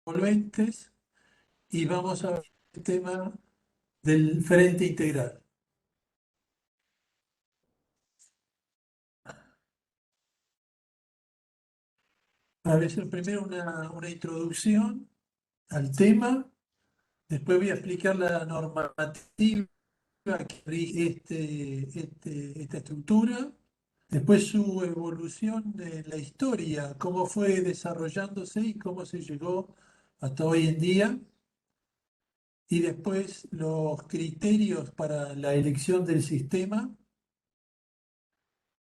envolventes y vamos a ver el tema del frente integral. A ver, primero una introducción al tema, después voy a explicar la normativa que rige esta estructura, después su evolución en la historia, cómo fue desarrollándose y cómo se llegó hasta hoy en día, y después los criterios para la elección del sistema,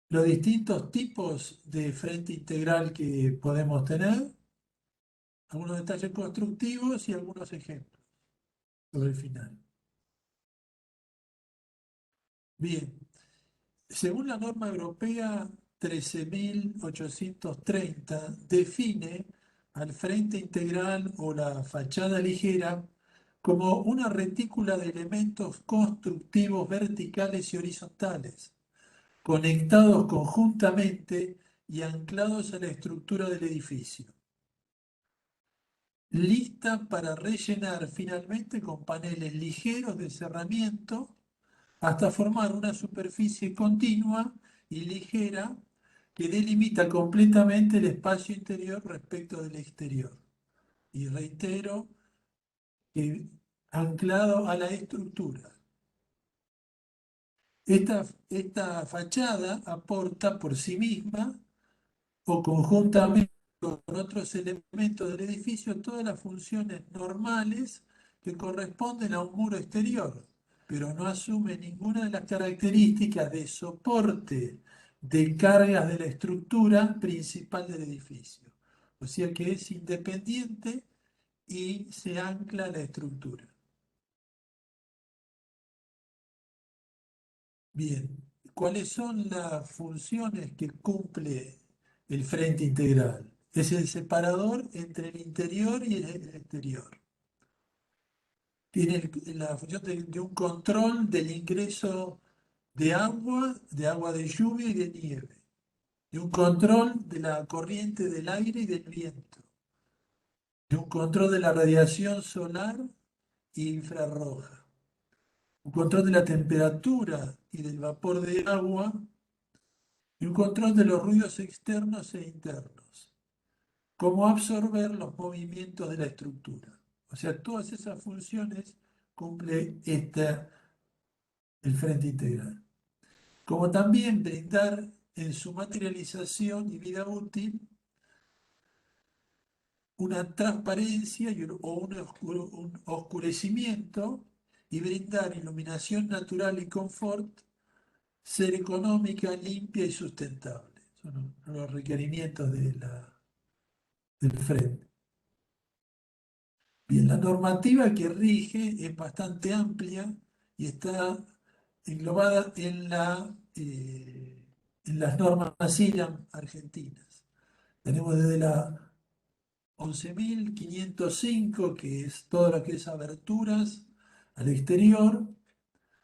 los distintos tipos de frente integral que podemos tener, algunos detalles constructivos y algunos ejemplos sobre el final. Bien, según la norma europea 13.830, define al frente integral o la fachada ligera como una retícula de elementos constructivos verticales y horizontales, conectados conjuntamente y anclados a la estructura del edificio, lista para rellenar finalmente con paneles ligeros de cerramiento hasta formar una superficie continua y ligera que delimita completamente el espacio interior respecto del exterior. Y reitero que anclado a la estructura. Esta fachada aporta por sí misma o conjuntamente con otros elementos del edificio todas las funciones normales que corresponden a un muro exterior, pero no asume ninguna de las características de soporte de cargas de la estructura principal del edificio. O sea que es independiente y se ancla a la estructura. Bien, ¿cuáles son las funciones que cumple el frente integral? Es el separador entre el interior y el exterior. Tiene la función de un control del ingreso de agua de lluvia y de nieve, de un control de la corriente del aire y del viento, de un control de la radiación solar e infrarroja, un control de la temperatura y del vapor de agua y un control de los ruidos externos e internos, cómo absorber los movimientos de la estructura. O sea, todas esas funciones cumple el frente integral. Como también brindar en su materialización y vida útil una transparencia un oscurecimiento y brindar iluminación natural y confort, ser económica, limpia y sustentable. Son los requerimientos del frente. Bien, la normativa que rige es bastante amplia y está englobada en las normas IRAM argentinas. Tenemos desde la 11.505, que es todo lo que es aberturas al exterior,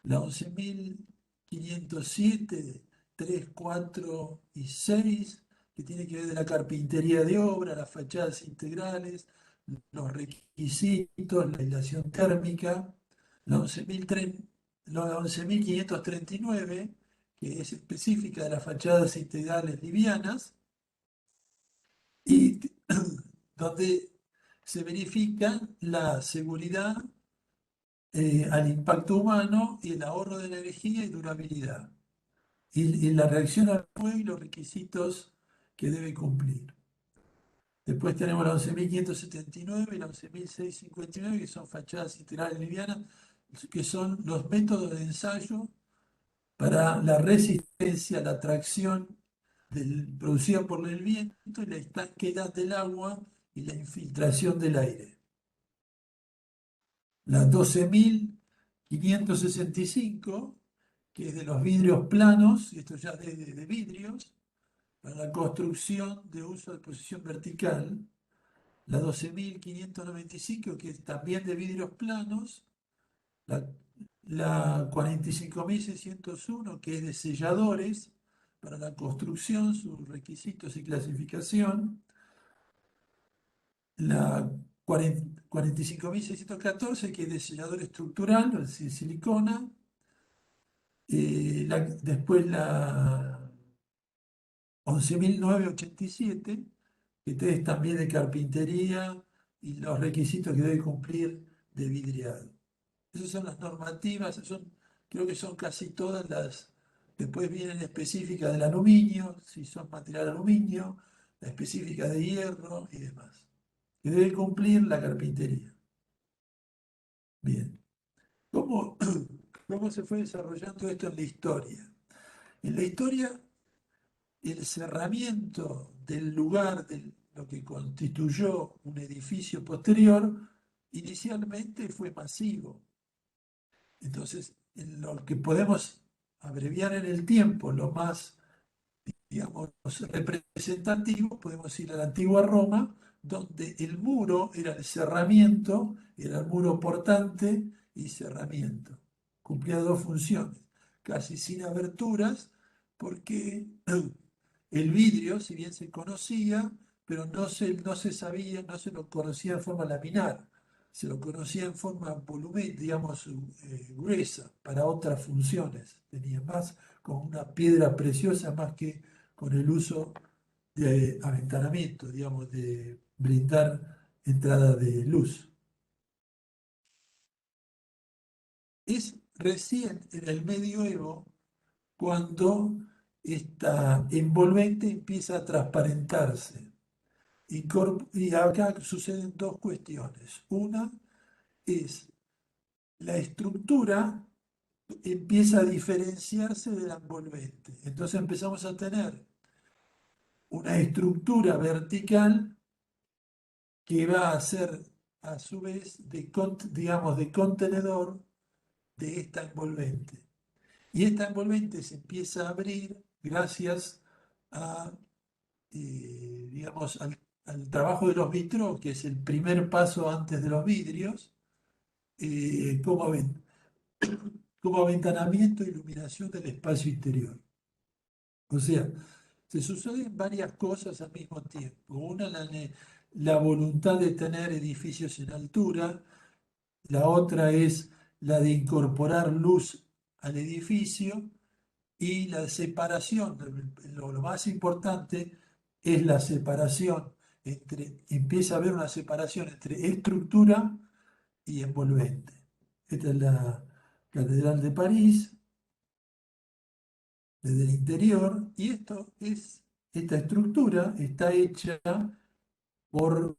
la 11.507, 3, 4 y 6, que tiene que ver de la carpintería de obra, las fachadas integrales, los requisitos, la aislación térmica, la 11.539, que es específica de las fachadas integrales livianas, y donde se verifica la seguridad al impacto humano y el ahorro de energía y durabilidad, y la reacción al fuego y los requisitos que debe cumplir. Después tenemos la 11.579 y la 11.659, que son fachadas integrales livianas, que son los métodos de ensayo para la resistencia a la tracción producida por el viento y la estanqueidad del agua y la infiltración del aire. La 12.565, que es de los vidrios planos, y esto ya de vidrios, para la construcción de uso de posición vertical. La 12.595, que es también de vidrios planos. La 45.601, que es de selladores para la construcción, sus requisitos y clasificación. La 45.614, que es de sellador estructural, o sea, silicona. Después la 11.987, que es también de carpintería y los requisitos que debe cumplir de vidriado. Esas son las normativas, creo que son casi todas las. Después vienen específicas del aluminio, si son material aluminio, la específica de hierro y demás, que debe cumplir la carpintería. Bien. ¿Cómo, cómo se fue desarrollando esto en la historia? En la historia, el cerramiento del lugar, de lo que constituyó un edificio posterior, inicialmente fue masivo. Entonces, en lo que podemos abreviar en el tiempo, lo más, digamos, representativo, podemos ir a la antigua Roma, donde el muro era el cerramiento, era el muro portante y cerramiento. Cumplía dos funciones, casi sin aberturas, porque el vidrio, si bien se conocía, pero no se sabía, no se lo conocía en forma laminar, se lo conocía en forma volumen, digamos, gruesa, para otras funciones. Tenía más con una piedra preciosa más que con el uso de aventanamiento, digamos, de brindar entrada de luz. Es recién en el medioevo cuando esta envolvente empieza a transparentarse. Y acá suceden dos cuestiones. Una es la estructura empieza a diferenciarse de la envolvente. Entonces empezamos a tener una estructura vertical que va a ser a su vez digamos, de contenedor de esta envolvente. Y esta envolvente se empieza a abrir gracias a, digamos, al trabajo de los vitros, que es el primer paso antes de los vidrios, como, como aventanamiento e iluminación del espacio interior. O sea, se suceden varias cosas al mismo tiempo. Una, la voluntad de tener edificios en altura. La otra es la de incorporar luz al edificio. Y la separación, lo más importante es la separación empieza a haber una separación entre estructura y envolvente. Esta es la Catedral de París, desde el interior, y esta estructura está hecha por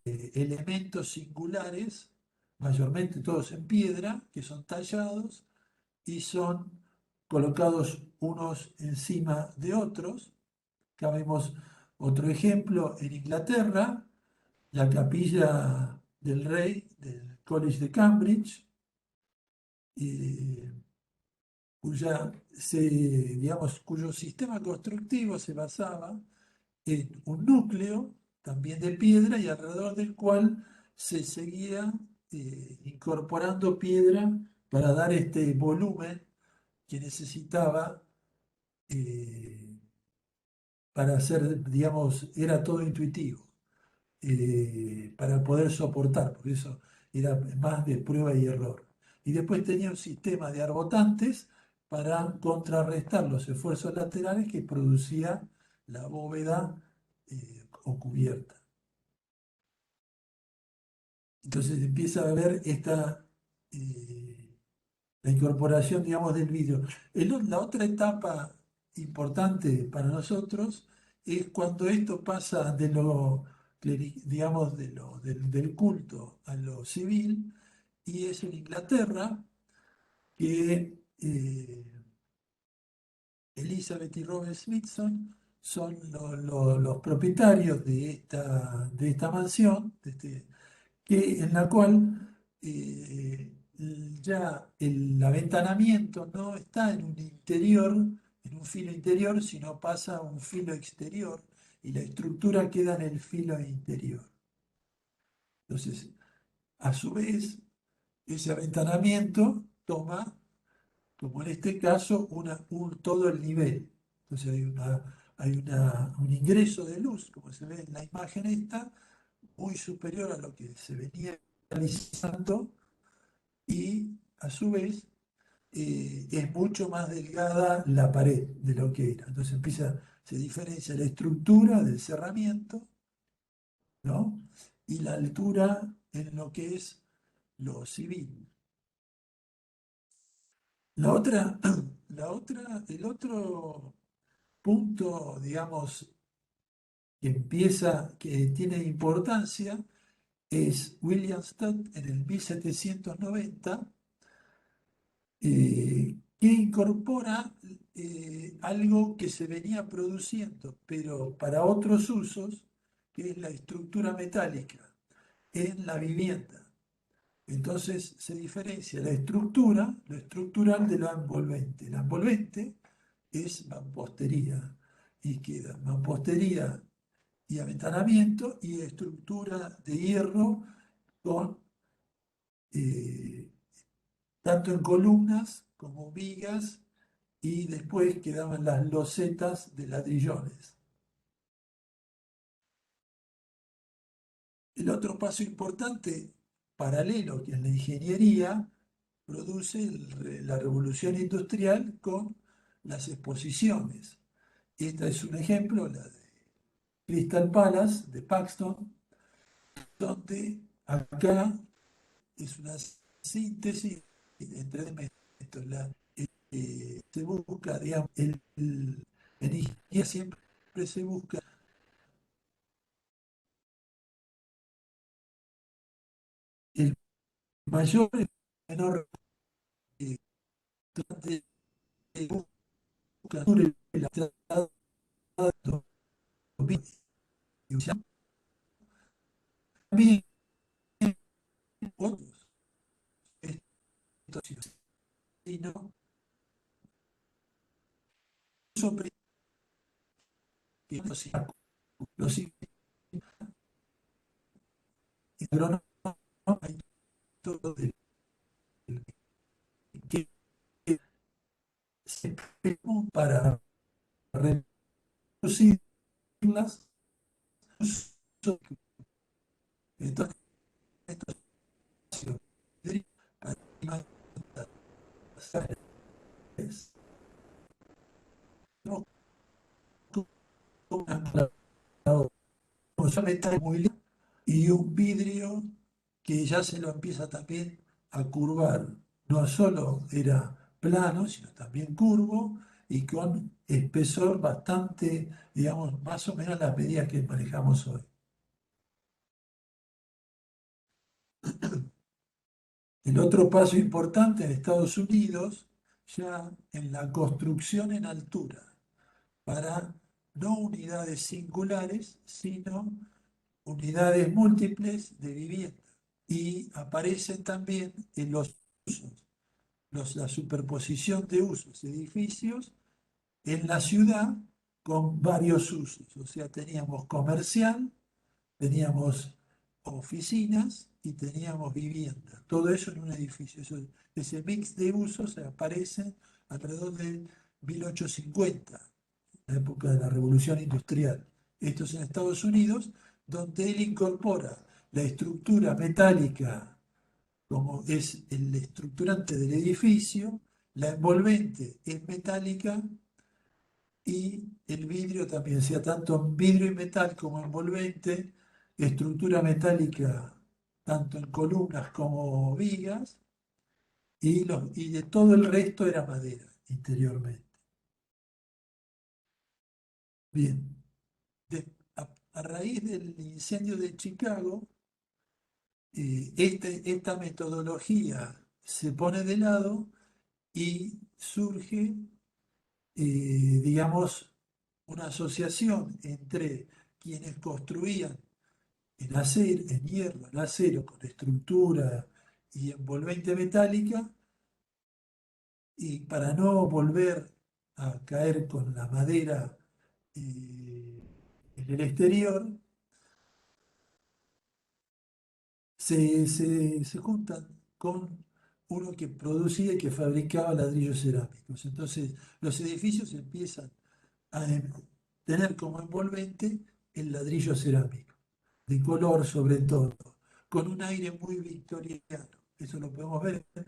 elementos singulares, mayormente todos en piedra, que son tallados y son colocados unos encima de otros. Acá vemos otro ejemplo en Inglaterra, la capilla del rey del College de Cambridge, eh, cuyo sistema constructivo se basaba en un núcleo también de piedra y alrededor del cual se seguía incorporando piedra para dar este volumen que necesitaba eh, para hacer, digamos, era todo intuitivo, para poder soportar, por eso era más de prueba y error. Y después tenía un sistema de arbotantes para contrarrestar los esfuerzos laterales que producía la bóveda o cubierta. Entonces empieza a haber la incorporación, digamos, del vidrio. La otra etapa importante para nosotros es cuando esto pasa de digamos, del culto a lo civil, y es en Inglaterra que Elizabeth y Robert Smithson son los propietarios de esta mansión, en la cual ya el aventanamiento no está en un interior, en un filo interior, sino pasa a un filo exterior y la estructura queda en el filo interior. Entonces, a su vez, ese aventanamiento toma, como en este caso, todo el nivel. Entonces hay un ingreso de luz, como se ve en la imagen esta, muy superior a lo que se venía realizando y a su vez es mucho más delgada la pared de lo que era. Entonces se diferencia la estructura del cerramiento, ¿no? Y la altura en lo que es lo civil. La otra, el otro punto, digamos, que tiene importancia, es William Stott en el 1790, que incorpora algo que se venía produciendo, pero para otros usos, que es la estructura metálica en la vivienda. Entonces se diferencia la estructura, lo estructural de lo envolvente. La envolvente es mampostería y queda mampostería y aventanamiento y estructura de hierro con eh, tanto en columnas como vigas y después quedaban las losetas de ladrillones. El otro paso importante, paralelo que en la ingeniería, produce la revolución industrial con las exposiciones. Esta es un ejemplo, la de Crystal Palace de Paxton, donde acá es una síntesis entre elementos. Se busca, digamos, en ingeniería siempre se busca el mayor y menor de busca el tratado también otros estos sino sobre que los agrónomos hay todo que se preocupan para reducirlas. Entonces, estos para no un metal muy lindo y un vidrio que ya se lo empieza también a curvar. No solo era plano, sino también curvo y con espesor bastante, digamos, más o menos las medidas que manejamos hoy. El otro paso importante en Estados Unidos, ya en la construcción en altura, para no unidades singulares, sino unidades múltiples de vivienda. Y aparecen también en los usos, la superposición de usos, edificios en la ciudad con varios usos. O sea, teníamos comercial, teníamos oficinas y teníamos vivienda. Todo eso en un edificio. Ese mix de usos aparece alrededor de 1850, la época de la Revolución Industrial. Esto es en Estados Unidos, donde él incorpora la estructura metálica como es el estructurante del edificio, la envolvente es metálica y el vidrio también, sea tanto vidrio y metal como envolvente, estructura metálica tanto en columnas como vigas, y de todo el resto era madera interiormente. Bien, a raíz del incendio de Chicago, esta metodología se pone de lado y surge, digamos, una asociación entre quienes construían en acero, en hierro, en acero, con estructura y envolvente metálica, y para no volver a caer con la madera en el exterior, se juntan con uno que producía y que fabricaba ladrillos cerámicos. Entonces, los edificios empiezan a tener como envolvente el ladrillo cerámico. de color sobre todo, con un aire muy victoriano. Eso lo podemos ver en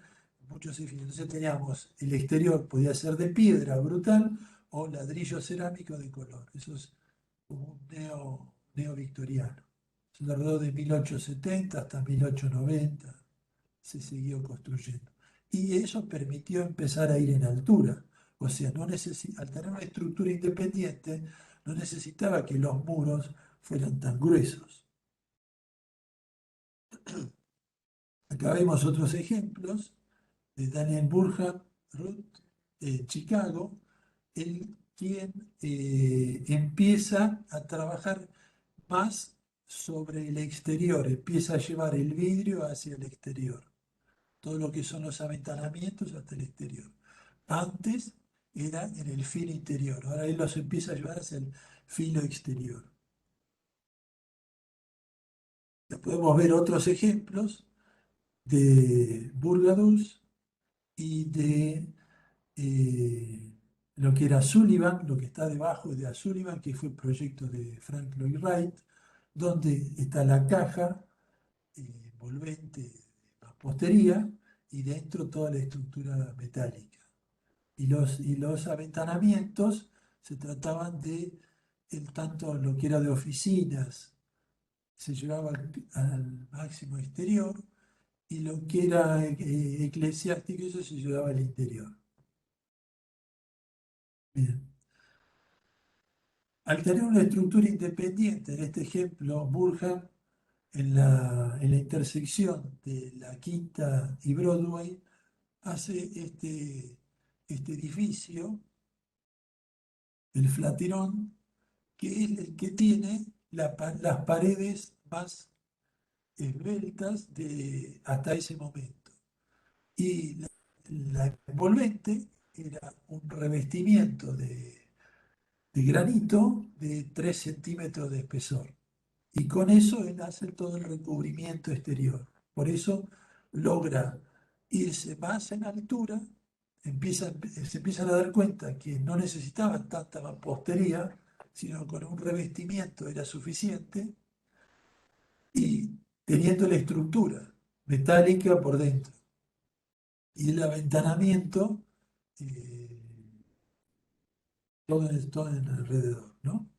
muchos edificios. Entonces teníamos, el exterior podía ser de piedra brutal o ladrillo cerámico de color. Eso es como un neo-victoriano. Es alrededor de 1870 hasta 1890 se siguió construyendo. Y eso permitió empezar a ir en altura. O sea, al tener una estructura independiente, no necesitaba que los muros fueran tan gruesos. Acá vemos otros ejemplos de Daniel Burkham Roth en Chicago, el quien empieza a trabajar más sobre el exterior, empieza a llevar el vidrio hacia el exterior, todo lo que son los aventanamientos hasta el exterior. Antes era en el filo interior, ahora él los empieza a llevar hacia el filo exterior. Ya podemos ver otros ejemplos de Burgadus y de lo que era Sullivan, lo que está debajo de Sullivan, que fue el proyecto de Frank Lloyd Wright, donde está la caja envolvente de mampostería y dentro toda la estructura metálica. Y los aventanamientos se trataban de tanto lo que era de oficinas, se llevaba al máximo exterior, y lo que era eclesiástico, eso se llevaba al interior. Bien. Al tener una estructura independiente, en este ejemplo, Burkham, en la intersección de la Quinta y Broadway, hace este edificio, el Flatirón, que es el que tiene las paredes más esbeltas hasta ese momento. Y la envolvente era un revestimiento de granito de 3 centímetros de espesor. Y con eso él hace todo el recubrimiento exterior. Por eso logra irse más en altura, se empiezan a dar cuenta que no necesitaban tanta mampostería, sino con un revestimiento era suficiente, y teniendo la estructura metálica por dentro y el aventanamiento eh, todo en alrededor, ¿no?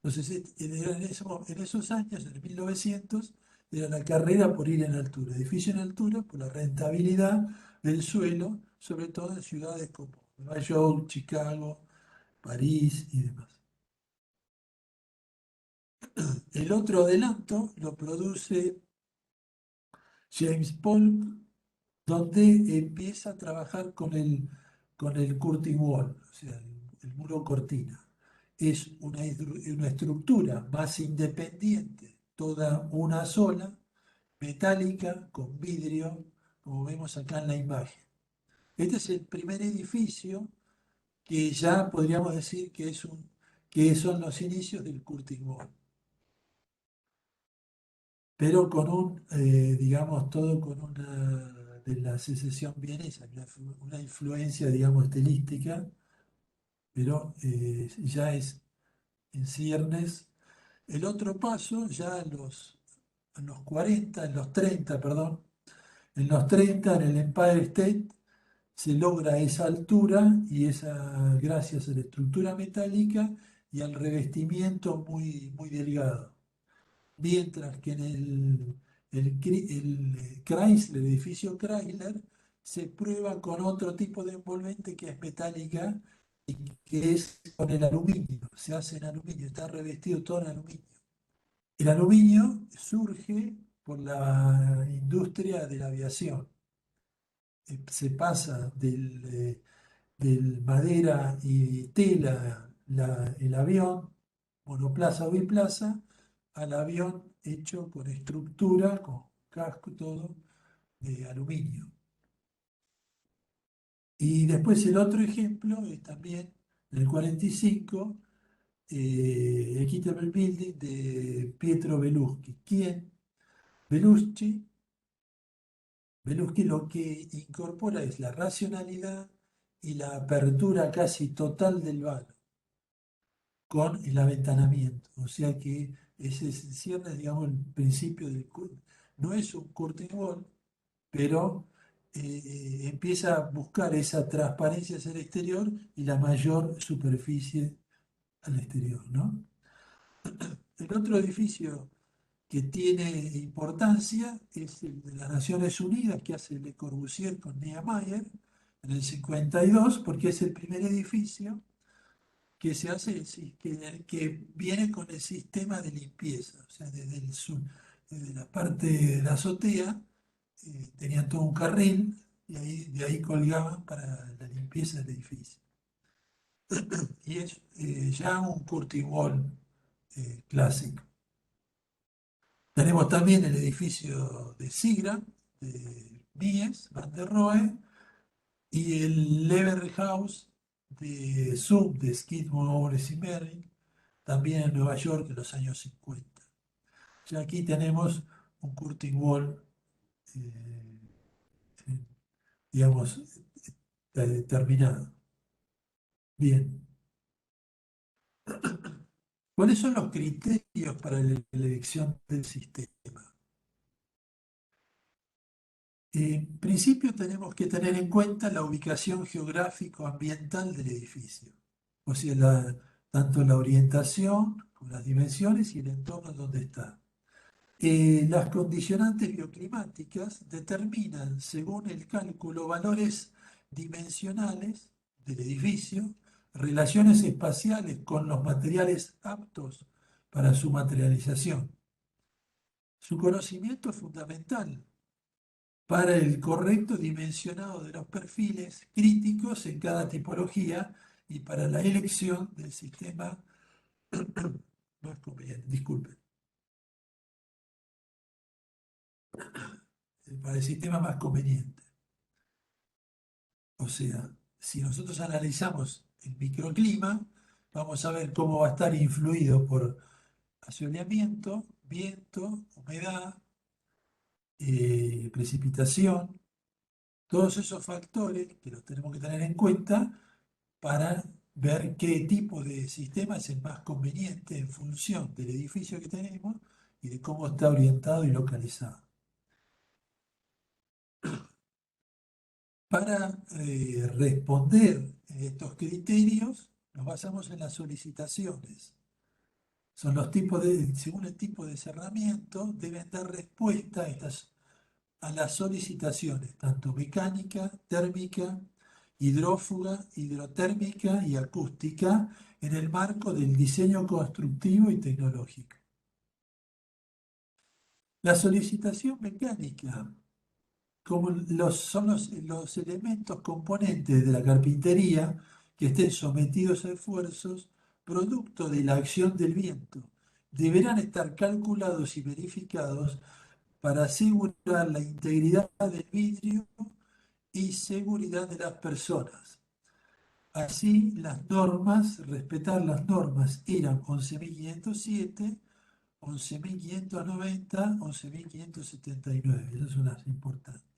Entonces, en esos años, en el 1900, era la carrera por ir en altura, edificio en altura, por la rentabilidad del suelo, sobre todo en ciudades como Nueva York, Chicago, París y demás. El otro adelanto lo produce James Polk, donde empieza a trabajar con el curtain wall, o sea, el muro cortina. Es una estructura más independiente, toda una sola, metálica, con vidrio, como vemos acá en la imagen. Este es el primer edificio que ya podríamos decir que son los inicios del curtain wall, pero digamos, todo con de la secesión vienesa, una influencia, digamos, estilística, pero ya es en ciernes. El otro paso, ya en los 40, en los 30, perdón, en los 30 en el Empire State, se logra esa altura y gracias a la estructura metálica y al revestimiento muy, muy delgado. Mientras que en el Chrysler, el edificio Chrysler, se prueba con otro tipo de envolvente que es metálica y que es con el aluminio, se hace en aluminio, está revestido todo en aluminio. El aluminio surge por la industria de la aviación. Se pasa del madera y tela, el avión, monoplaza o biplaza, al avión hecho con estructura, con casco, todo de aluminio. Y después el otro ejemplo es también en el 45, Equitable Building de Pietro Beluschi. ¿Quién? Beluschi, Beluschi lo que incorpora es la racionalidad y la apertura casi total del vano con el aventanamiento. O sea que ese se enciende, digamos, el principio no es un curtain wall, pero empieza a buscar esa transparencia hacia el exterior y la mayor superficie al exterior, ¿no? El otro edificio que tiene importancia es el de las Naciones Unidas que hace Le Corbusier con Niemeyer en el 52, porque es el primer edificio que se hace, sí, que viene con el sistema de limpieza, o sea, desde la parte de la azotea, tenían todo un carril y de ahí colgaban para la limpieza del edificio. Y es ya un curtain wall clásico. Tenemos también el edificio de Sigra, de Mies van der Rohe, y el Lever House de Sub, de Skidmore y Merrill, también en Nueva York en los años 50. Ya aquí tenemos un curtain wall, eh, digamos, determinado. Bien. ¿Cuáles son los criterios para la elección del sistema? En principio tenemos que tener en cuenta la ubicación geográfico-ambiental del edificio, o sea, tanto la orientación como las dimensiones y el entorno donde está. Las condicionantes bioclimáticas determinan, según el cálculo, valores dimensionales del edificio, relaciones espaciales con los materiales aptos para su materialización. Su conocimiento es fundamental para el correcto dimensionado de los perfiles críticos en cada tipología y para la elección del sistema más conveniente. Disculpen, para el sistema más conveniente. O sea, si nosotros analizamos el microclima, vamos a ver cómo va a estar influido por asoleamiento, viento, humedad, precipitación, todos esos factores que los tenemos que tener en cuenta para ver qué tipo de sistema es el más conveniente en función del edificio que tenemos y de cómo está orientado y localizado. Para responder estos criterios, nos basamos en las solicitaciones. Son los tipos según el tipo de cerramiento, deben dar respuesta a las solicitaciones, tanto mecánica, térmica, hidrófuga, hidrotérmica y acústica, en el marco del diseño constructivo y tecnológico. La solicitación mecánica como son los elementos componentes de la carpintería que estén sometidos a esfuerzos producto de la acción del viento. Deberán estar calculados y verificados para asegurar la integridad del vidrio y seguridad de las personas. Así, respetar las normas eran 11.507, 11.590, 11.579. Esas son las importantes.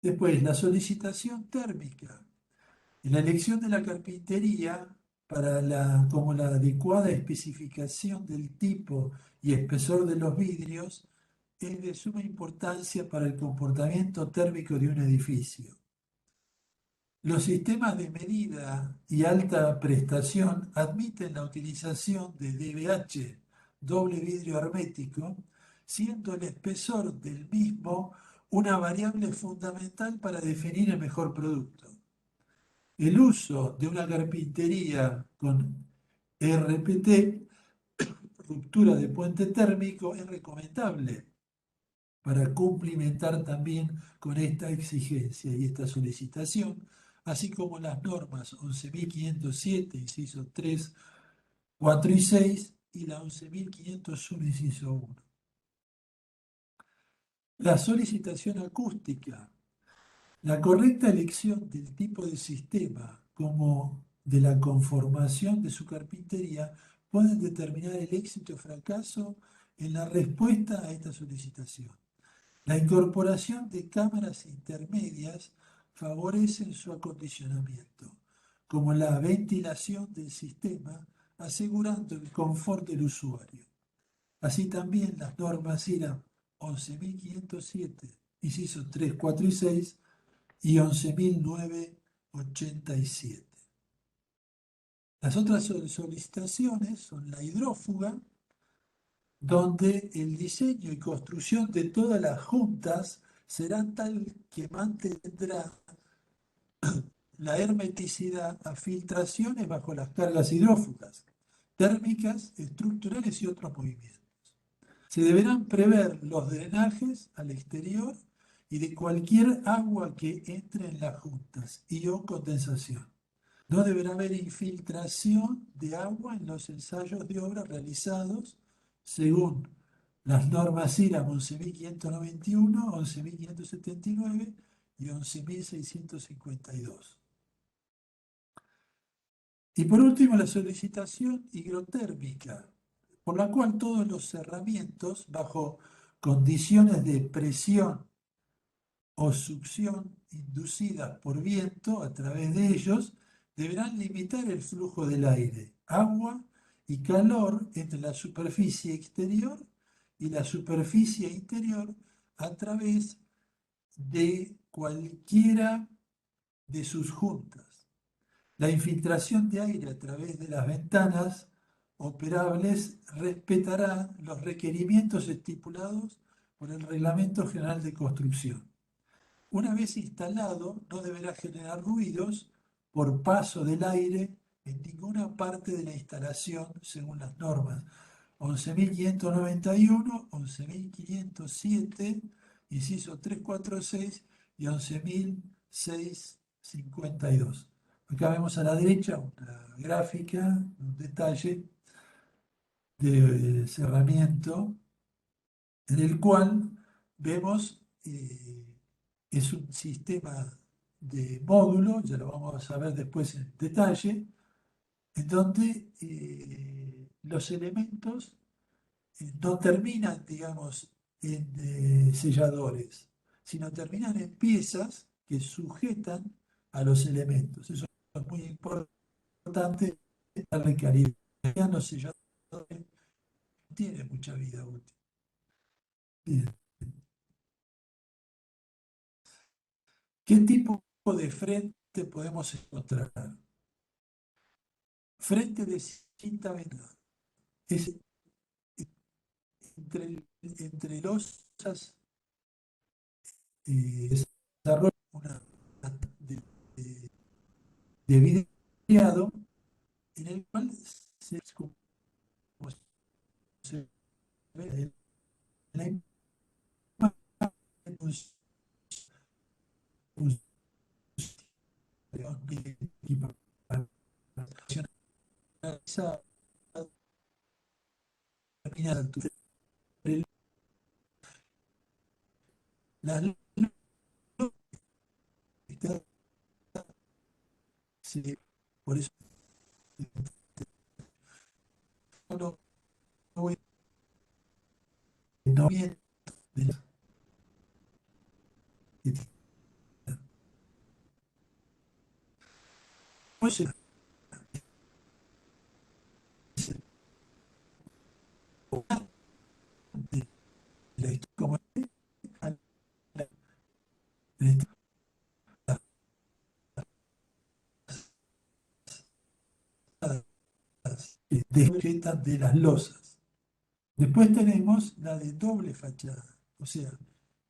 Después, la solicitación térmica. En la elección de la carpintería, como la adecuada especificación del tipo y espesor de los vidrios, es de suma importancia para el comportamiento térmico de un edificio. Los sistemas de medida y alta prestación admiten la utilización de DBH, doble vidrio hermético, siendo el espesor del mismo una variable fundamental para definir el mejor producto. El uso de una carpintería con RPT, ruptura de puente térmico, es recomendable para cumplimentar también con esta exigencia y esta solicitación, así como las normas 11.507, inciso 3, 4 y 6, y la 11.501, inciso 1. La solicitación acústica. La correcta elección del tipo de sistema como de la conformación de su carpintería pueden determinar el éxito o fracaso en la respuesta a esta solicitación. La incorporación de cámaras intermedias favorece su acondicionamiento, como la ventilación del sistema, asegurando el confort del usuario. Así también las normas IRAM 11.507, incisos 3, 4 y 6, y 11.987. Las otras solicitaciones son la hidrófuga, donde el diseño y construcción de todas las juntas serán tal que mantendrá la hermeticidad a filtraciones bajo las cargas hidrófugas, térmicas, estructurales y otros movimientos. Se deberán prever los drenajes al exterior y de cualquier agua que entre en las juntas y o condensación. No deberá haber infiltración de agua en los ensayos de obra realizados según las normas IRAM 11.591, 11.579 y 11.652. Y por último, la solicitación hidrotérmica, por la cual todos los cerramientos bajo condiciones de presión o succión inducidas por viento a través de ellos deberán limitar el flujo del aire, agua y calor entre la superficie exterior y la superficie interior a través de cualquiera de sus juntas. La infiltración de aire a través de las ventanas operables respetará los requerimientos estipulados por el Reglamento General de Construcción. Una vez instalado, no deberá generar ruidos por paso del aire en ninguna parte de la instalación según las normas 11.591, 11.507, inciso 346 y 11.652. Acá vemos a la derecha una gráfica, un detalle de cerramiento en el cual vemos, es un sistema de módulo, ya lo vamos a ver después en detalle, en donde los elementos no terminan, digamos, en selladores, sino terminan en piezas que sujetan a los elementos. Eso es muy importante, darle calidad. Los selladores no tienen mucha vida útil. Bien. ¿Qué tipo de frente podemos encontrar? Frente de cinta ventana. Es entre losas desarrolla una de, de vidriado en el cual como se ve en la imagen, un de equipación realizada a determinada altura. Las luces por eso no voy no bien de la pues de la historia como desjetas de las losas. Después tenemos la de doble fachada, o sea,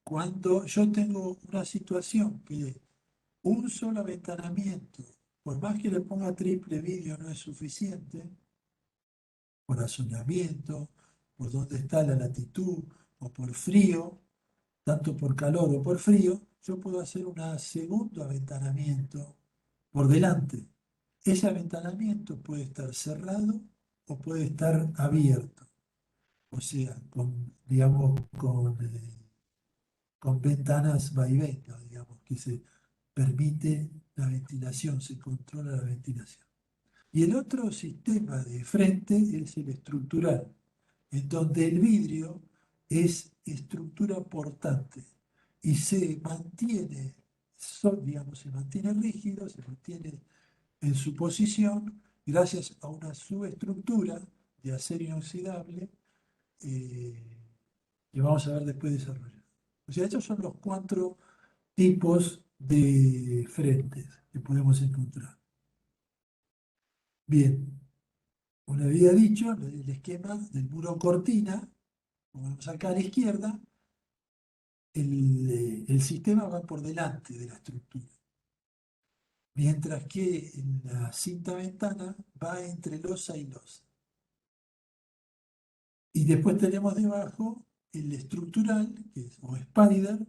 cuando yo tengo una situación que un solo aventanamiento, por más que le ponga triple vidrio, no es suficiente, por asoleamiento, por dónde está la latitud, o por frío, tanto por calor o por frío, yo puedo hacer un segundo aventanamiento por delante. Ese aventanamiento puede estar cerrado o puede estar abierto, o sea, digamos, con ventanas vaivén, digamos, que se permite la ventilación, se controla la ventilación. Y el otro sistema de frente es el estructural, en donde el vidrio es estructura portante y se mantiene, digamos, se mantiene rígido, se mantiene en su posición gracias a una subestructura de acero inoxidable eh, que vamos a ver después desarrollar. O sea, estos son los cuatro tipos de frentes que podemos encontrar. Bien, como había dicho, el esquema del muro cortina, como vemos acá a la izquierda, el sistema va por delante de la estructura, mientras que en la cinta ventana va entre losa y losa. Y después tenemos debajo el estructural, o spider,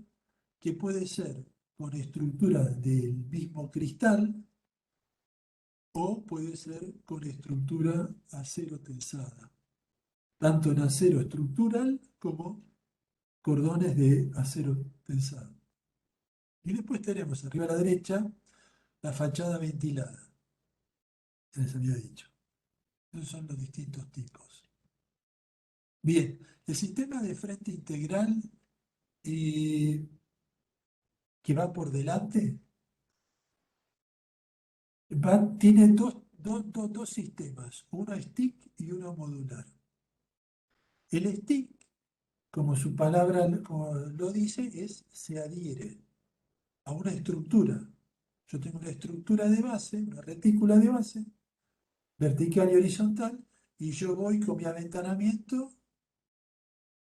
que puede ser con estructura del mismo cristal o puede ser con estructura acero tensada, tanto en acero estructural como cordones de acero tensado. Y después tenemos arriba a la derecha la fachada ventilada, que les había dicho. Esos son los distintos tipos. Bien, el sistema de frente integral eh, que va por delante tiene dos sistemas, uno stick y uno modular. El stick, como su palabra como lo dice, se adhiere a una estructura. Yo tengo una estructura de base, una retícula de base, vertical y horizontal, y yo voy con mi aventanamiento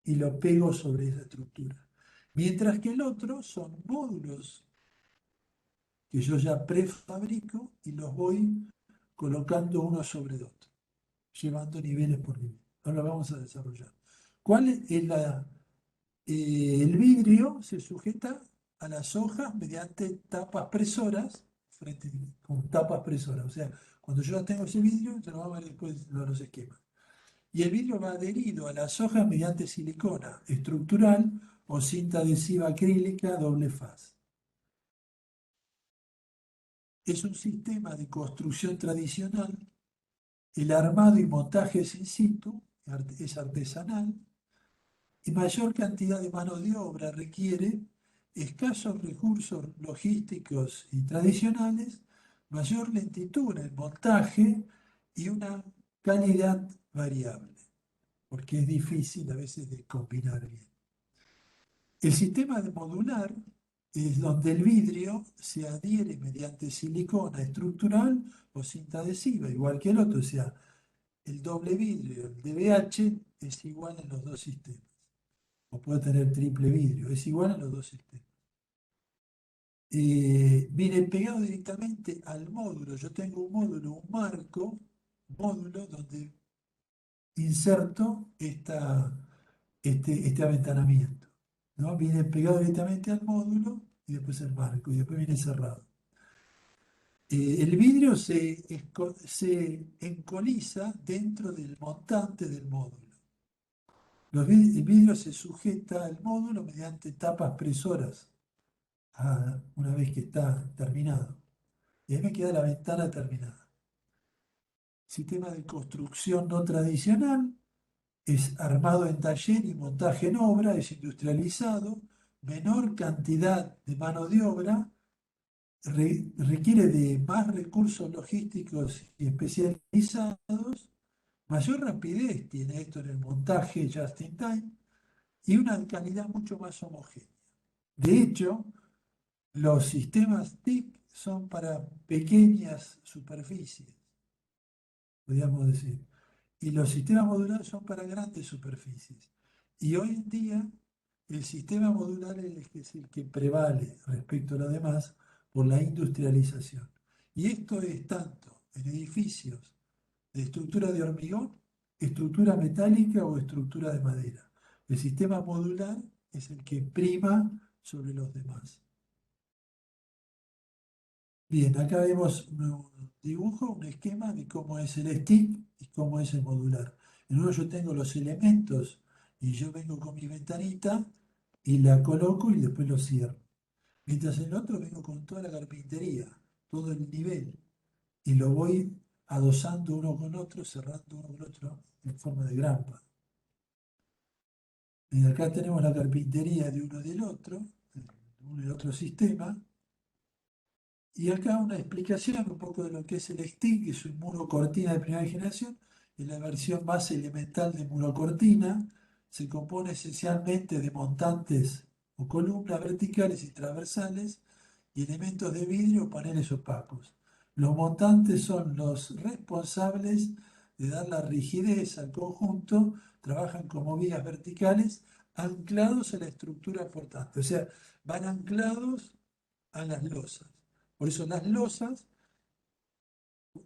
y lo pego sobre esa estructura. Mientras que el otro son módulos que yo ya prefabrico y los voy colocando uno sobre el otro, llevando niveles por nivel. Ahora lo vamos a desarrollar. ¿Cuál es el vidrio se sujeta a las hojas mediante tapas presoras, con tapas presoras. O sea, cuando yo ya tengo ese vidrio, se lo vamos a ver después de los esquemas. Y el vidrio va adherido a las hojas mediante silicona estructural o cinta adhesiva acrílica doble faz. Es un sistema de construcción tradicional. El armado y montaje es in situ, es artesanal, y mayor cantidad de mano de obra requiere escasos recursos logísticos y tradicionales, mayor lentitud en el montaje y una calidad variable, porque es difícil a veces de combinar bien. El sistema de modular es donde el vidrio se adhiere mediante silicona estructural o cinta adhesiva, igual que el otro, o sea, el doble vidrio, el DBH, es igual en los dos sistemas. O puede tener triple vidrio, es igual en los dos sistemas. Viene pegado directamente al módulo. Yo tengo un módulo, un marco, módulo donde inserto este aventanamiento, ¿no? Viene pegado directamente al módulo y después el marco, y después viene cerrado. El vidrio se encoliza dentro del montante del módulo. El vidrio se sujeta al módulo mediante tapas presoras una vez que está terminado. Y ahí me queda la ventana terminada. Sistema de construcción no tradicional, es armado en taller y montaje en obra, es industrializado, menor cantidad de mano de obra, requiere de más recursos logísticos y especializados, mayor rapidez tiene esto en el montaje just in time y una calidad mucho más homogénea. De hecho, los sistemas TIC son para pequeñas superficies, podríamos decir, y los sistemas modulares son para grandes superficies. Y hoy en día el sistema modular es el que prevale respecto a los demás por la industrialización. Y esto es tanto en edificios de estructura de hormigón, estructura metálica o estructura de madera. El sistema modular es el que prima sobre los demás. Bien, acá vemos un dibujo, un esquema de cómo es el stick y cómo es el modular. En uno yo tengo los elementos y yo vengo con mi ventanita y la coloco y después lo cierro. Mientras en el otro vengo con toda la carpintería, todo el nivel, y lo voy adosando uno con otro, cerrando uno con otro en forma de grampa. Y acá tenemos la carpintería de uno y del otro, uno y el otro sistema. Y acá una explicación un poco de lo que es el stick, que es un muro cortina de primera generación, es la versión más elemental de muro cortina, se compone esencialmente de montantes o columnas verticales y transversales y elementos de vidrio o paneles opacos. Los montantes son los responsables de dar la rigidez al conjunto, trabajan como vigas verticales anclados a la estructura portante, o sea, van anclados a las losas. Por eso las losas,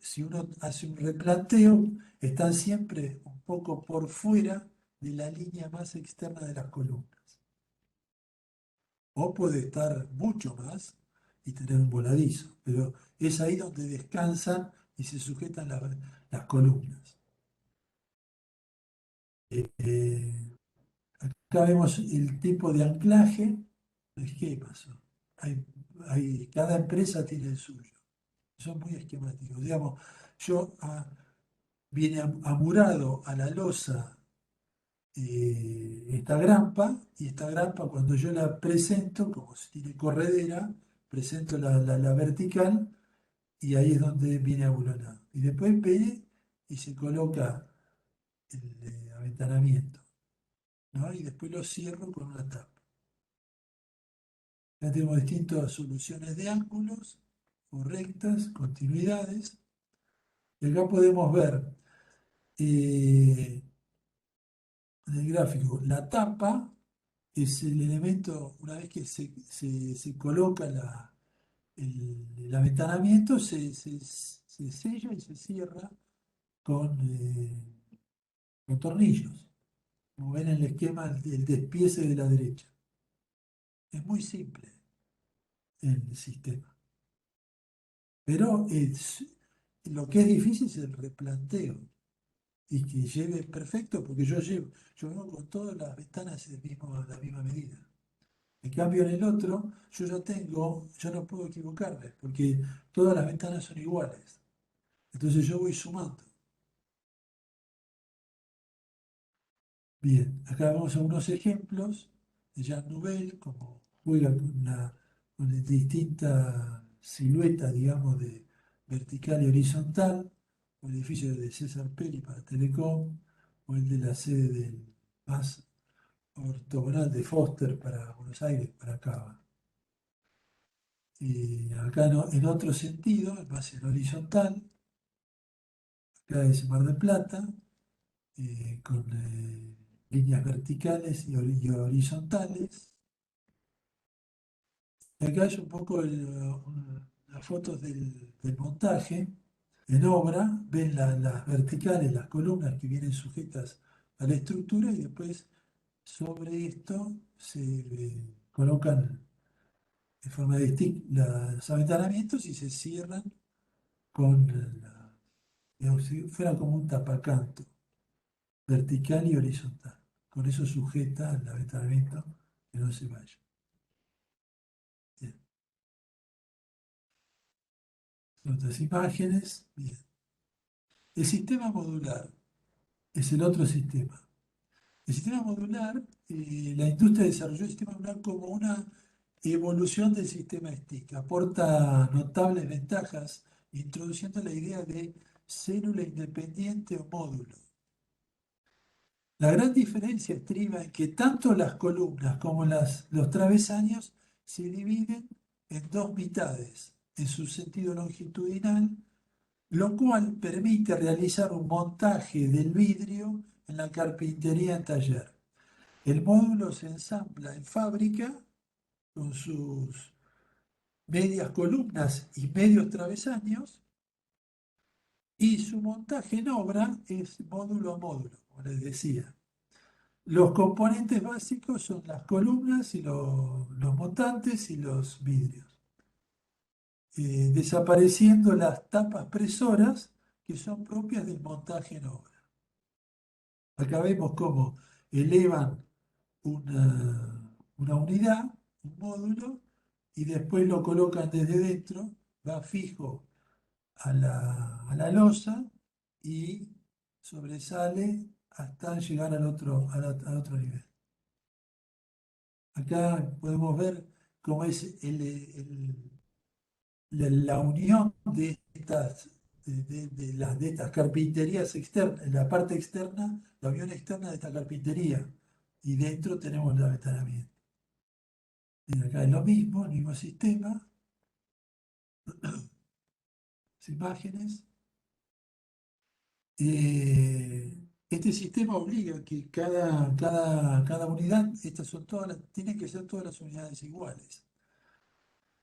si uno hace un replanteo, están siempre un poco por fuera de la línea más externa de las columnas. O puede estar mucho más y tener un voladizo, pero es ahí donde descansan y se sujetan las columnas. Eh, Acá vemos el tipo de anclaje, esquemas. Hay, cada empresa tiene el suyo. Son muy esquemáticos. Digamos, yo viene amurado a la losa esta grampa, y esta grampa cuando yo la presento, como si tiene corredera, presento la vertical y ahí es donde viene abulonado. Y después viene y se coloca el aventanamiento, ¿no? Y después lo cierro con una tapa. Ya tenemos distintas soluciones de ángulos, o rectas, continuidades. Y acá podemos ver en el gráfico la tapa es el elemento, una vez que se coloca el aventanamiento, se sella y se cierra con tornillos, como ven en el esquema, el despiece de la derecha. Es muy simple el sistema, pero lo que es difícil es el replanteo y que lleve perfecto, porque yo vengo con todas las ventanas la misma medida. En cambio, en el otro, yo no puedo equivocarme, porque todas las ventanas son iguales. Entonces yo voy sumando. Bien, acá vamos a unos ejemplos de Jean Nouvel, como juega con distintas siluetas, digamos, de vertical y horizontal, o el edificio de César Pelli para Telecom, o el de la sede del más ortogonal de Foster para Buenos Aires, para Cava. Y acá en otro sentido, más en horizontal, acá es Mar del Plata, con líneas verticales y horizontales. Y acá es un poco las fotos del montaje. En obra, ven las verticales, las columnas que vienen sujetas a la estructura y después sobre esto se colocan de forma distinta los aventanamientos y se cierran con digamos, si fuera como un tapacanto, vertical y horizontal. Con eso sujeta el aventanamiento que no se vaya. Bien. Otras imágenes. Bien. El sistema modular es el otro sistema. El sistema modular, la industria desarrolló el sistema modular como una evolución del sistema STIC. Aporta notables ventajas, introduciendo la idea de célula independiente o módulo. La gran diferencia estriba en que tanto las columnas como los travesaños se dividen en dos mitades en su sentido longitudinal, lo cual permite realizar un montaje del vidrio en la carpintería en taller. El módulo se ensambla en fábrica con sus medias columnas y medios travesaños, y su montaje en obra es módulo a módulo, como les decía. Los componentes básicos son las columnas y los montantes y los vidrios, desapareciendo las tapas presoras que son propias del montaje en obra. Acá vemos cómo elevan una unidad, un módulo, y después lo colocan desde dentro, va fijo a la losa y sobresale hasta llegar al otro nivel. Acá podemos ver cómo es la unión de estas carpinterías externas, en la parte externa, la unión externa de esta carpintería y dentro tenemos el aventanamiento. Y acá es lo mismo, el mismo sistema, las imágenes. Este sistema obliga a que cada unidad, tienen que ser todas las unidades iguales.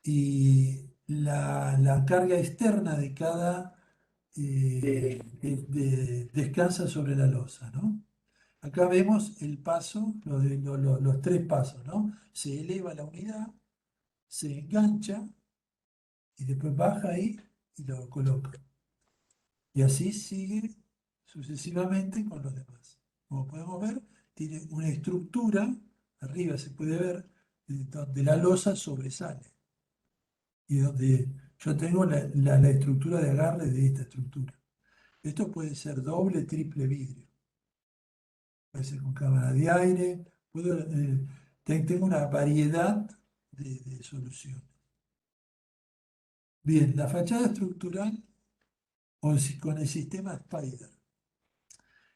Y la carga externa de cada descansa sobre la losa, ¿no? Acá vemos el paso, los tres pasos, ¿no? Se eleva la unidad, se engancha y después baja ahí y lo coloca. Y así sigue sucesivamente con los demás. Como podemos ver, tiene una estructura, arriba se puede ver, donde la losa sobresale. Y donde yo tengo la estructura de agarre de esta estructura. Esto puede ser doble, triple vidrio. Puede ser con cámara de aire. Tengo una variedad de soluciones. Bien, la fachada estructural con el sistema Spider.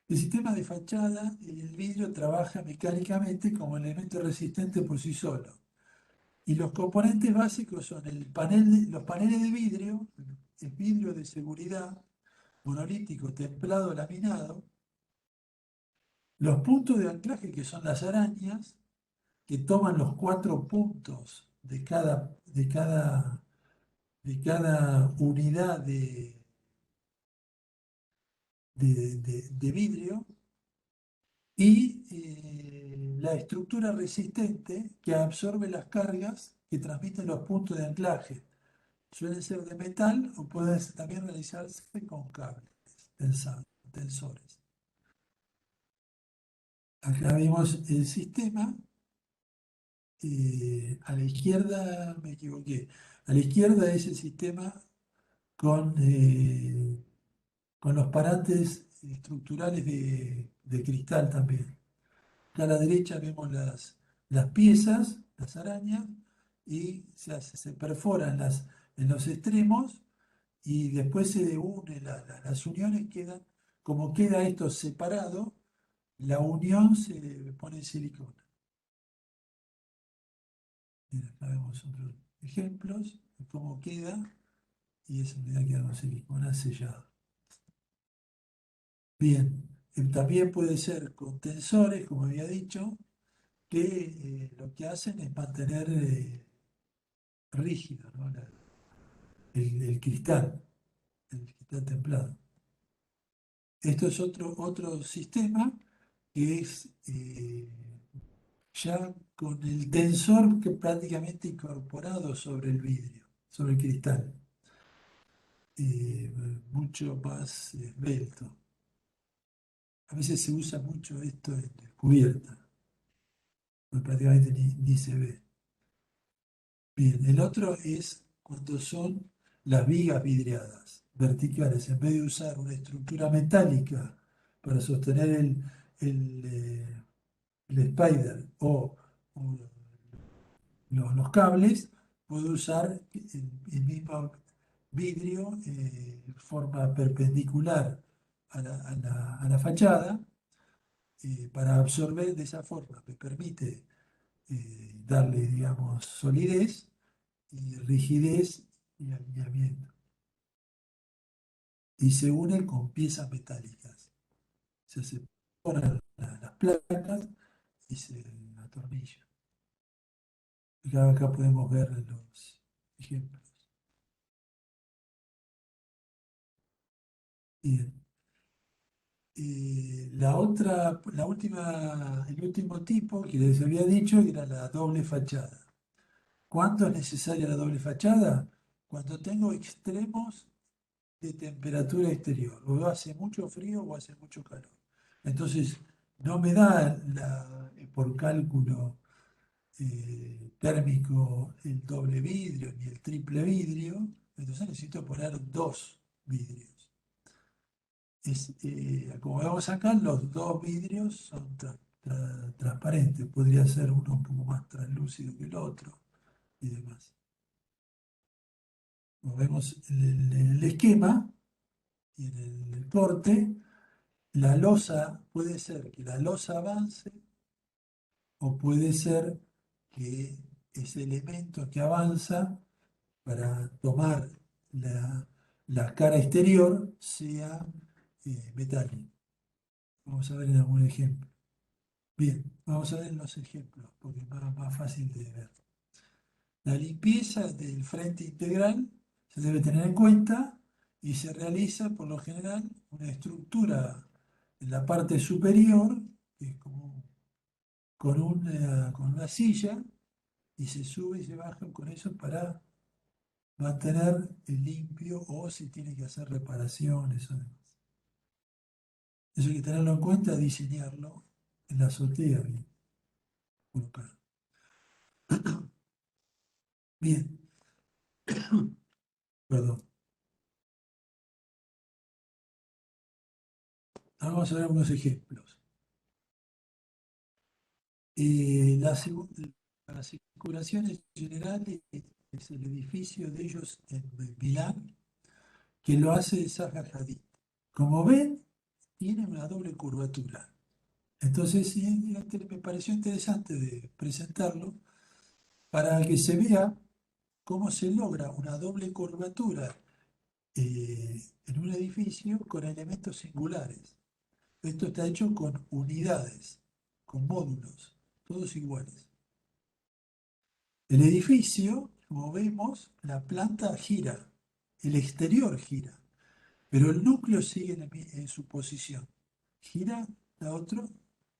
El sistema de fachada, el vidrio trabaja mecánicamente como elemento resistente por sí solo. Y los componentes básicos son los paneles de vidrio, el vidrio de seguridad, monolítico, templado, laminado, los puntos de anclaje que son las arañas, que toman los 4 puntos de cada unidad de vidrio, y la estructura resistente que absorbe las cargas que transmiten los puntos de anclaje. Suelen ser de metal o pueden también realizarse con cables, tensores. Acá vemos el sistema. A la izquierda, me equivoqué. A la izquierda es el sistema con, eh, con los parantes estructurales de cristal también. Acá a la derecha vemos las piezas, las arañas, y se perforan en los extremos y después se unen, las uniones quedan, como queda esto separado, la unión se pone en silicona. Bien, acá vemos otros ejemplos de cómo queda, y esa unidad queda con silicona sellada. Bien, también puede ser con tensores, como había dicho, que lo que hacen es mantener rígido, ¿no? El cristal templado. Esto es otro sistema que es ya con el tensor que prácticamente incorporado sobre el vidrio, sobre el cristal, mucho más esbelto. A veces se usa mucho esto en cubierta, porque prácticamente ni se ve. Bien, el otro es cuando son las vigas vidriadas, verticales. En vez de usar una estructura metálica para sostener el spider o los cables, puedo usar el mismo vidrio en forma perpendicular a la fachada, para absorber de esa forma. Me permite darle, digamos, solidez y rigidez y alineamiento. Y se une con piezas metálicas. Se separan las placas y se atornillan. Acá podemos ver los ejemplos. Bien. El último tipo que les había dicho era la doble fachada. ¿Cuándo es necesaria la doble fachada? Cuando tengo extremos de temperatura exterior, o hace mucho frío o hace mucho calor. Entonces, no me da por cálculo térmico el doble vidrio ni el triple vidrio, entonces necesito poner 2 vidrios. Como vemos acá, los 2 vidrios son transparentes, podría ser uno un poco más translúcido que el otro y demás. Como vemos en el esquema y en el corte, puede ser que la losa avance o puede ser que ese elemento que avanza para tomar la, la cara exterior sea metálico. Vamos a ver en algún ejemplo. Bien, vamos a ver los ejemplos, porque es más fácil de ver. La limpieza del frente integral se debe tener en cuenta y se realiza por lo general una estructura en la parte superior, que es como con una silla, y se sube y se baja con eso para mantener limpio o si tiene que hacer reparaciones o demás. Eso hay que tenerlo en cuenta, diseñarlo en la azotea bien colocado. Bien, perdón. Ahora vamos a ver algunos ejemplos. Las circulaciones generales es el edificio de ellos en Milán, que lo hace Zaha Hadid. Como ven, tiene una doble curvatura. Entonces, sí, me pareció interesante de presentarlo para que se vea cómo se logra una doble curvatura en un edificio con elementos singulares. Esto está hecho con unidades, con módulos, todos iguales. El edificio, como vemos, la planta gira, el exterior gira, pero el núcleo sigue en su posición. Gira la otro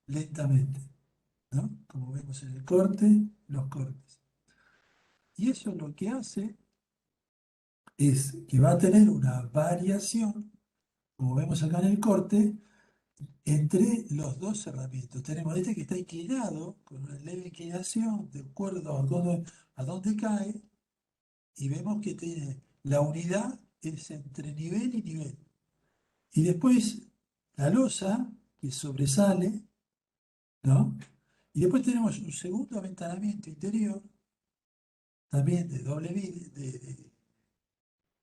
lentamente, ¿no? Como vemos en el corte, los cortes. Y eso lo que hace es que va a tener una variación, como vemos acá en el corte, entre los dos cerramientos. Tenemos este que está inclinado, con una leve inclinación, de acuerdo a dónde cae, y vemos que tiene la unidad es entre nivel y nivel. Y después la losa que sobresale, ¿no? Y después tenemos un segundo aventanamiento interior, también de doble vidrio,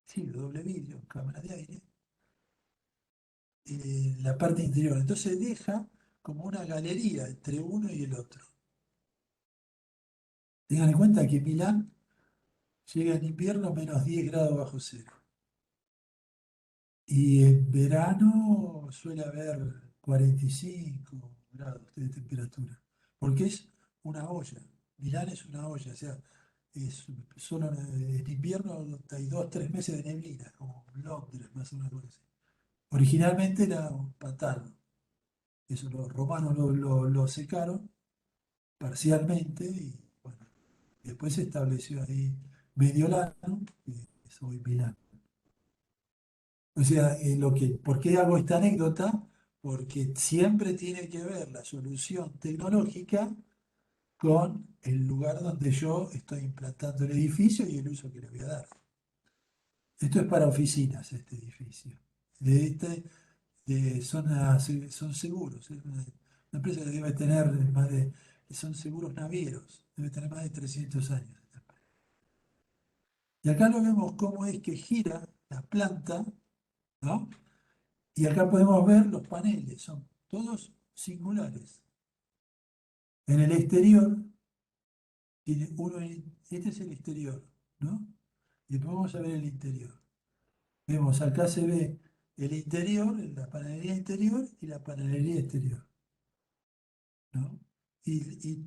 sí, de doble vidrio, cámara de aire, en la parte interior. Entonces deja como una galería entre uno y el otro. Tengan en cuenta que Milán llega en invierno a -10 grados bajo cero. Y en verano suele haber 45 grados de temperatura, porque es una olla. Milán es una olla, o sea, solo en invierno hay 2, 3 meses de neblina, como Londres, más o menos así. Originalmente era un pantano, eso los romanos lo secaron parcialmente y bueno, después se estableció ahí Mediolano, que es hoy Milán. O sea, ¿por qué hago esta anécdota? Porque siempre tiene que ver la solución tecnológica con el lugar donde yo estoy implantando el edificio y el uso que le voy a dar. Esto es para oficinas, este edificio. De este, son seguros. Es una empresa que debe tener son seguros navieros, debe tener más de 300 años. Y acá lo vemos cómo es que gira la planta, ¿no? Y acá podemos ver los paneles, son todos singulares. En el exterior, este es el exterior, ¿no? Y después vamos a ver el interior. Vemos, acá se ve el interior, la panadería interior y la panadería exterior, ¿no? Y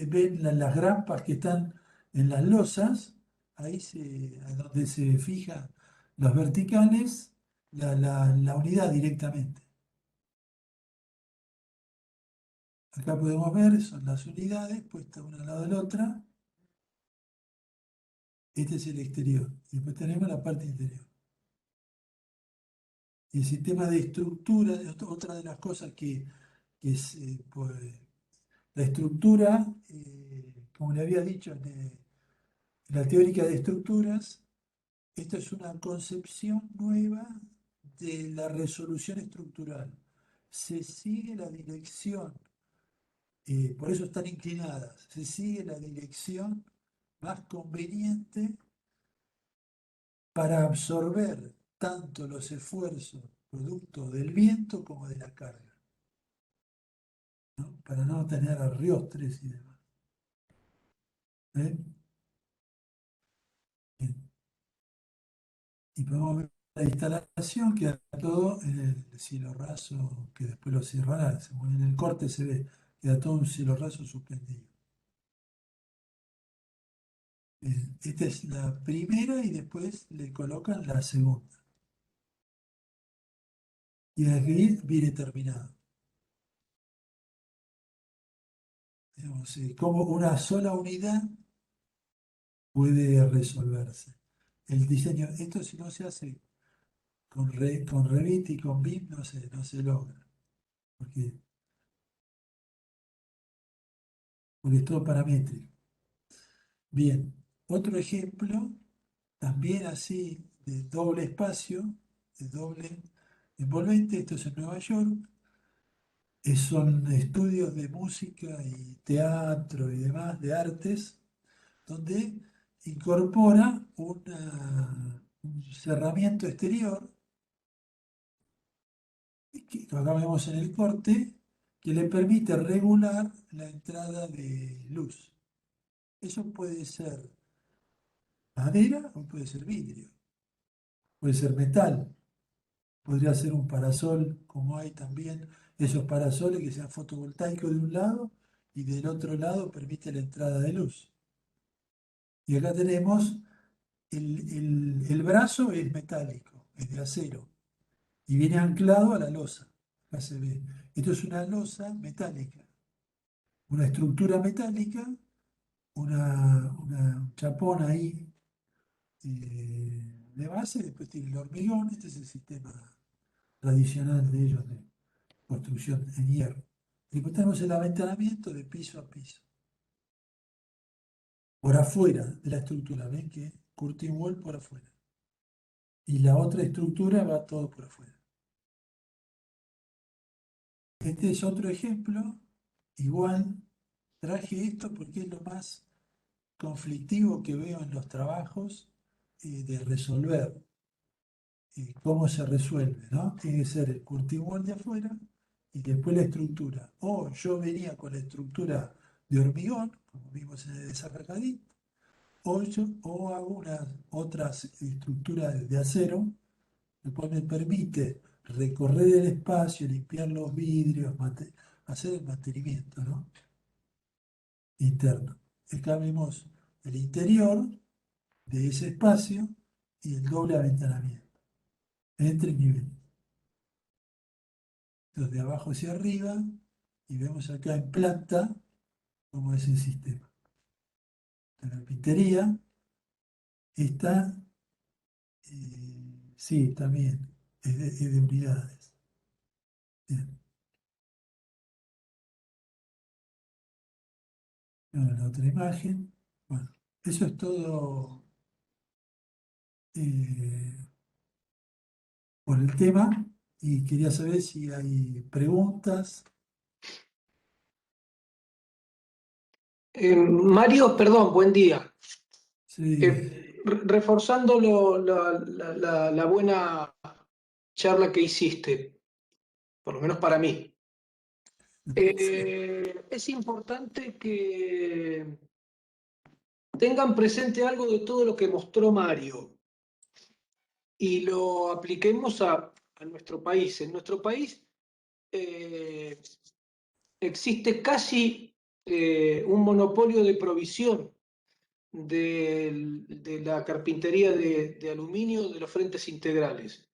ven las grampas que están en las losas, a donde se fijan los verticales, la unidad directamente. Acá podemos ver, son las unidades puestas una al lado de la otra. Este es el exterior. Y después tenemos la parte interior. Y el sistema de estructura, otra de las cosas que es la estructura, como le había dicho en la teórica de estructuras, esto es una concepción nueva de la resolución estructural. Se sigue la dirección, por eso están inclinadas, se sigue la dirección más conveniente para absorber tanto los esfuerzos producto del viento como de la carga. ¿no? Para no tener ardiostres y demás. ¿Eh? Bien. Y podemos ver la instalación, queda todo en el cielo raso, que después lo cerrará. En el corte se ve, queda todo un cielo raso suspendido. Bien, esta es la primera y después le colocan la segunda. Y aquí viene terminado. Digamos, como una sola unidad puede resolverse. El diseño, esto si no se hace con Revit y con BIM, no se logra, porque, porque es todo paramétrico. Bien, otro ejemplo, también así, de doble espacio, de doble envolvente, esto es en Nueva York, son estudios de música y teatro y demás, de artes, donde incorpora un cerramiento exterior, que acá vemos en el corte, que le permite regular la entrada de luz. Eso puede ser madera o puede ser vidrio, puede ser metal, podría ser un parasol, como hay también esos parasoles que sean fotovoltaicos de un lado y del otro lado permite la entrada de luz. Y acá tenemos el brazo es metálico, es de acero, y viene anclado a la losa. Acá se ve. Esto es una losa metálica, una estructura metálica, un chapón ahí de base, después tiene el hormigón, este es el sistema tradicional de ellos de construcción en hierro. Y después tenemos el aventanamiento de piso a piso, por afuera de la estructura, ven que curtain wall por afuera. Y la otra estructura va todo por afuera. Este es otro ejemplo, igual traje esto porque es lo más conflictivo que veo en los trabajos de resolver. ¿Cómo se resuelve? ¿No? Tiene que ser el curtiwall de afuera y después la estructura. O yo venía con la estructura de hormigón, como vimos en el desarrolladito, o hago unas otras estructuras de acero, lo cual me permite recorrer el espacio, limpiar los vidrios, hacer el mantenimiento, ¿no? Interno. Acá vemos el interior de ese espacio y el doble aventanamiento entre niveles. Entonces, de abajo hacia arriba, y vemos acá en planta cómo es el sistema. La carpintería está, sí, también, es de unidades. Bien. Bueno, la otra imagen. Bueno, eso es todo eh, por el tema y quería saber si hay preguntas. Mario, perdón, buen día. Sí, Reforzando la buena charla que hiciste, por lo menos para mí, sí, es importante que tengan presente algo de todo lo que mostró Mario y lo apliquemos a nuestro país. En nuestro país eh, existe casi un monopolio de provisión de la carpintería de aluminio de los frentes integrales,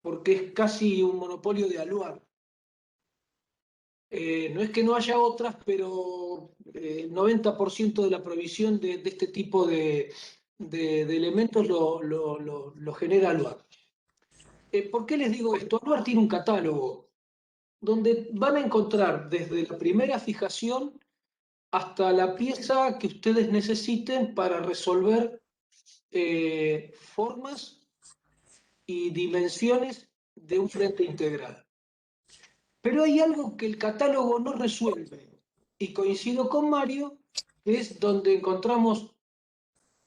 porque es casi un monopolio de Aluar. No es que no haya otras, pero el 90% de la provisión de este tipo de elementos lo genera Aluar. ¿Por qué les digo esto? Aluar tiene un catálogo donde van a encontrar desde la primera fijación hasta la pieza que ustedes necesiten para resolver formas y dimensiones de un frente integral. Pero hay algo que el catálogo no resuelve, y coincido con Mario, que es donde encontramos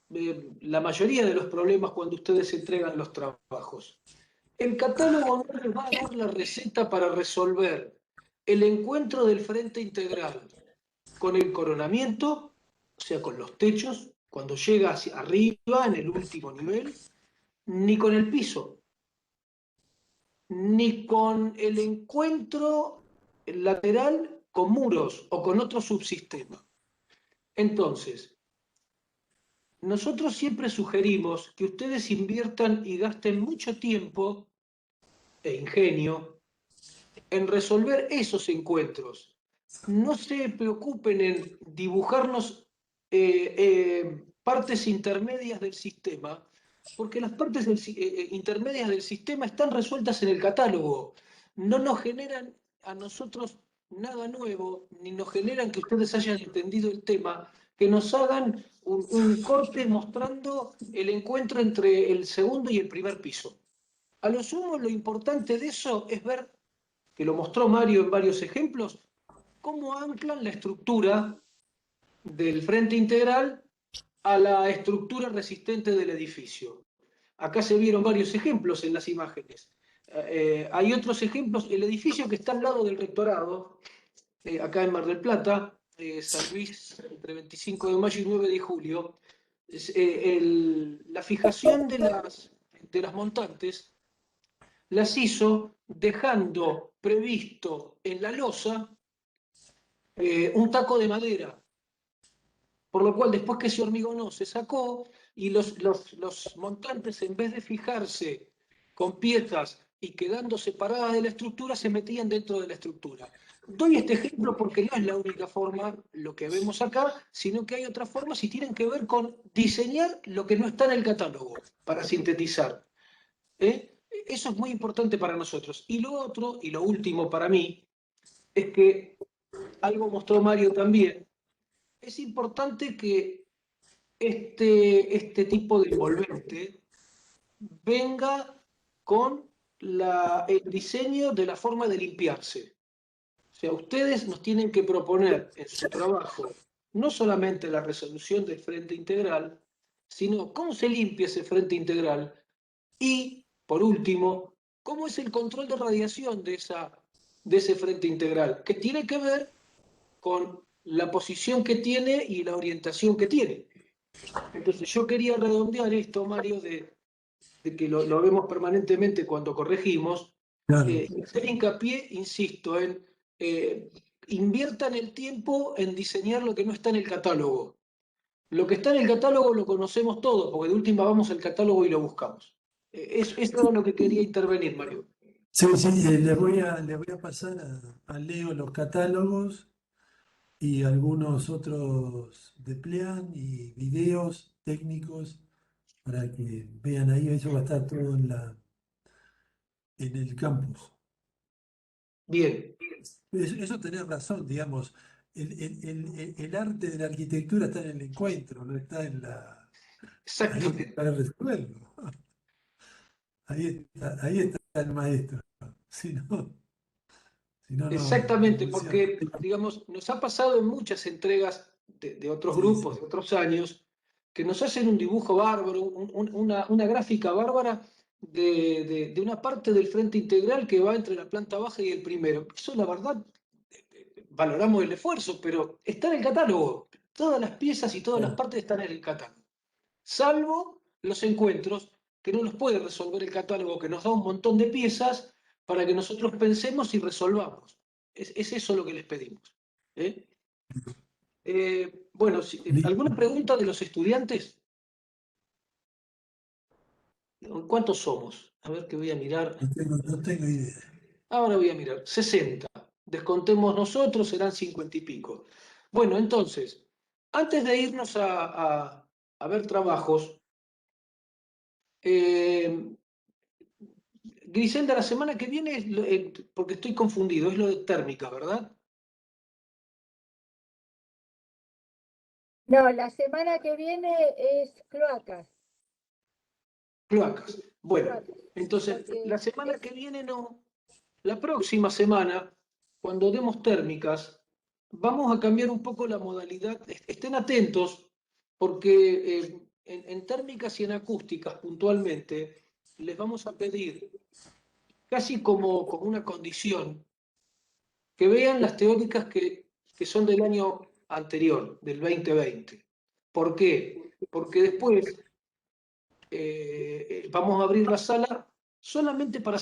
la mayoría de los problemas cuando ustedes entregan los trabajos. El catálogo no les va a dar la receta para resolver el encuentro del frente integral con el coronamiento, o sea, con los techos, cuando llega hacia arriba, en el último nivel, ni con el piso, ni con el encuentro lateral con muros o con otro subsistema. Entonces, nosotros siempre sugerimos que ustedes inviertan y gasten mucho tiempo e ingenio en resolver esos encuentros. No se preocupen en dibujarnos partes intermedias del sistema, porque las partes intermedias del sistema están resueltas en el catálogo. No nos generan a nosotros nada nuevo, ni nos generan que ustedes hayan entendido el tema, que nos hagan un corte mostrando el encuentro entre el segundo y el primer piso. A lo sumo, lo importante de eso es ver, que lo mostró Mario en varios ejemplos, cómo anclan la estructura del frente integral a la estructura resistente del edificio. Acá se vieron varios ejemplos en las imágenes. Hay otros ejemplos, el edificio que está al lado del rectorado, acá en Mar del Plata, San Luis, entre 25 de mayo y 9 de julio, la fijación de las montantes las hizo dejando previsto en la losa un taco de madera, por lo cual después que se hormigonó se sacó y los montantes, en vez de fijarse con piezas y quedando separadas de la estructura, se metían dentro de la estructura. Doy este ejemplo porque no es la única forma lo que vemos acá, sino que hay otras formas y tienen que ver con diseñar lo que no está en el catálogo, para sintetizar. Eso es muy importante para nosotros. Y lo otro, y lo último para mí, es que algo mostró Mario también, es importante que este tipo de envolvente venga con el diseño de la forma de limpiarse. O sea, ustedes nos tienen que proponer en su trabajo no solamente la resolución del frente integral, sino cómo se limpia ese frente integral y, por último, cómo es el control de radiación de ese frente integral, que tiene que ver con la posición que tiene y la orientación que tiene. Entonces yo quería redondear esto, Mario, de que lo vemos permanentemente cuando corregimos, Claro. hacer hincapié, insisto, en inviertan el tiempo en diseñar lo que no está en el catálogo. Lo que está en el catálogo lo conocemos todos, porque de última vamos al catálogo y lo buscamos. Eso es lo que quería intervenir, Mario. Sí, sí, le voy a pasar a Leo los catálogos y algunos otros de Plean y videos técnicos para que vean ahí. Eso va a estar todo en el campus. Bien, Eso tenés razón, digamos. El arte de la arquitectura está en el encuentro, no está en la. Ahí exactamente. está el resuelvo. Ahí está el maestro. Si no, si no, no Exactamente, funciona. porque, digamos, nos ha pasado en muchas entregas de otros Sí, grupos, sí. de otros años, que nos hacen un dibujo bárbaro, una gráfica bárbara de una parte del frente integral que va entre la planta baja y el primero. Eso, la verdad, valoramos el esfuerzo, pero está en el catálogo. Todas las piezas y todas las Claro. partes están en el catálogo, salvo los encuentros que no los puede resolver el catálogo, que nos da un montón de piezas para que nosotros pensemos y resolvamos. Es eso lo que les pedimos. ¿Eh? Bueno, ¿alguna Listo. pregunta de los estudiantes? ¿Cuántos somos? A ver que voy a mirar. No tengo idea. Ahora voy a mirar. 60. Descontemos nosotros, serán 50 y pico. Bueno, entonces, antes de irnos a ver trabajos, eh, Griselda, la semana que viene, porque estoy confundido, es lo de térmica, ¿verdad? No, la semana que viene es cloacas, Cloacas. Bueno, cloacas, entonces, porque la semana es, que viene no. La próxima semana, cuando demos térmicas, vamos a cambiar un poco la modalidad. Estén atentos, porque en térmicas y en acústicas puntualmente, les vamos a pedir, casi como una condición, que vean las teóricas que son del año anterior, del 2020. ¿Por qué? Porque después vamos a abrir la sala solamente para